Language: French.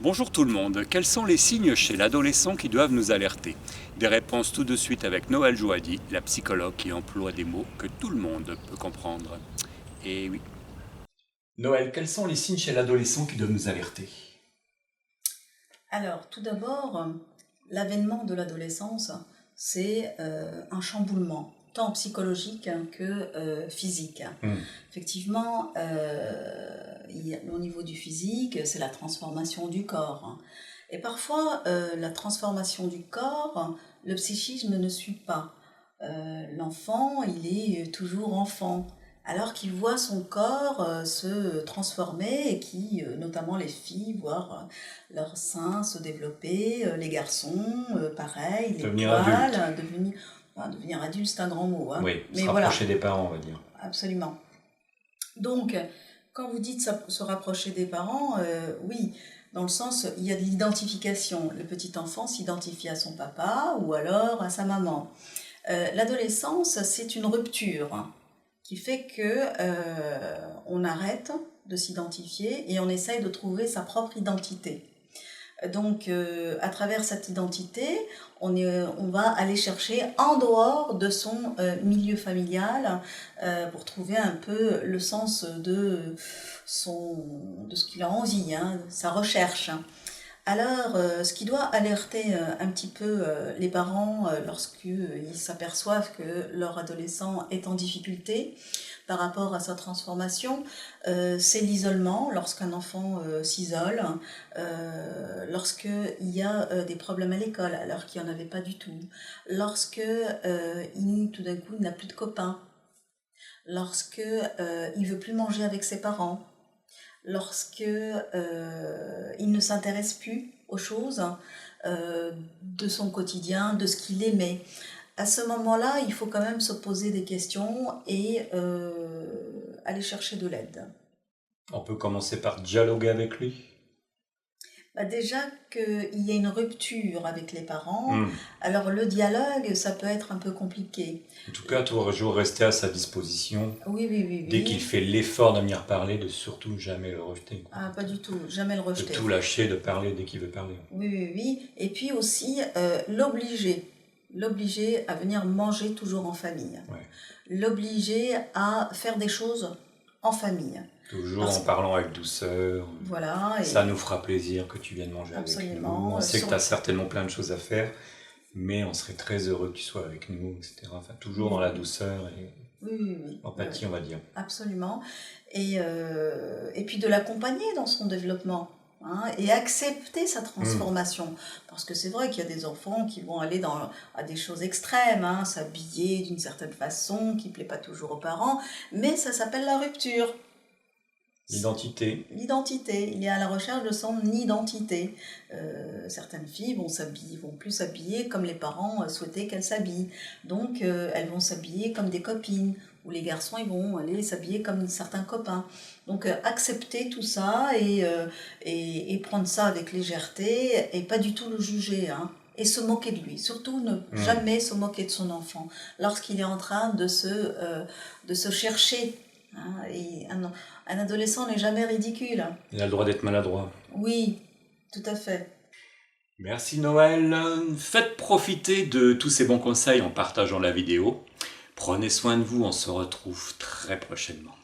Bonjour tout le monde, quels sont les signes chez l'adolescent qui doivent nous alerter? Des réponses tout de suite avec Noël Jouadi, la psychologue qui emploie des mots que tout le monde peut comprendre. Et oui. Noël, quels sont les signes chez l'adolescent qui doivent nous alerter? Alors, tout d'abord, l'avènement de l'adolescence, c'est un chamboulement, tant psychologique que physique. Effectivement, au niveau du physique, c'est la transformation du corps. Et parfois, la transformation du corps, le psychisme ne suit pas. L'enfant, il est toujours enfant, alors qu'il voit son corps se transformer et qui, notamment les filles, voir leurs seins se développer, les garçons, pareil, les Devenir poils, adulte. devenir adulte, c'est un grand mot. Hein. Oui, mais se voilà, rapprocher des parents, on va dire. absolument. Donc, quand vous dites se rapprocher des parents, oui, dans le sens, il y a de l'identification. Le petit enfant s'identifie à son papa ou alors à sa maman. L'adolescence, c'est une rupture qui fait que on arrête de s'identifier et on essaye de trouver sa propre identité. Donc, à travers cette identité, on va aller chercher en dehors de son milieu familial pour trouver un peu le sens de ce qu'il a envie, hein, sa recherche. Alors, ce qui doit alerter un petit peu les parents lorsqu'ils s'aperçoivent que leur adolescent est en difficulté par rapport à sa transformation, c'est l'isolement, lorsqu'un enfant s'isole, lorsqu'il y a des problèmes à l'école alors qu'il n'y en avait pas du tout, lorsque tout d'un coup il n'a plus de copains, lorsque il veut plus manger avec ses parents, lorsque il ne s'intéresse plus aux choses de son quotidien, de ce qu'il aimait. À ce moment-là, il faut quand même se poser des questions et aller chercher de l'aide. On peut commencer par dialoguer avec lui. Déjà qu'il y a une rupture avec les parents, alors le dialogue, ça peut être un peu compliqué. En tout cas, toujours rester à sa disposition. Oui. Dès qu'il fait l'effort de venir parler, de surtout jamais le rejeter. Ah, pas du tout, jamais le rejeter. De tout lâcher, de parler dès qu'il veut parler. Oui. Et puis aussi, l'obliger à venir manger toujours en famille. Ouais. L'obliger à faire des choses en famille. Toujours en parlant avec douceur. Voilà. Ça nous fera plaisir que tu viennes manger absolument. avec nous. On sait que tu as certainement plein de choses à faire, mais on serait très heureux que tu sois avec nous, etc. Enfin, toujours dans la douceur et l'empathie, on va dire. Absolument. Et puis de l'accompagner dans son développement. Hein, et accepter sa transformation. Parce que c'est vrai qu'il y a des enfants qui vont aller à des choses extrêmes, hein, s'habiller d'une certaine façon qui ne plaît pas toujours aux parents, mais ça s'appelle la rupture. L'identité. Il est à la recherche de son identité. Certaines filles vont plus s'habiller comme les parents souhaitaient qu'elles s'habillent. Donc elles vont s'habiller comme des copines, ou les garçons ils vont aller s'habiller comme certains copains. Donc accepter tout ça et prendre ça avec légèreté et pas du tout le juger, hein. Et se moquer de lui. Surtout ne jamais se moquer de son enfant lorsqu'il est en train de se chercher. Hein, et un adolescent n'est jamais ridicule. Il a le droit d'être maladroit. Oui, tout à fait. Merci Noël. Faites profiter de tous ces bons conseils en partageant la vidéo. Prenez soin de vous, on se retrouve très prochainement.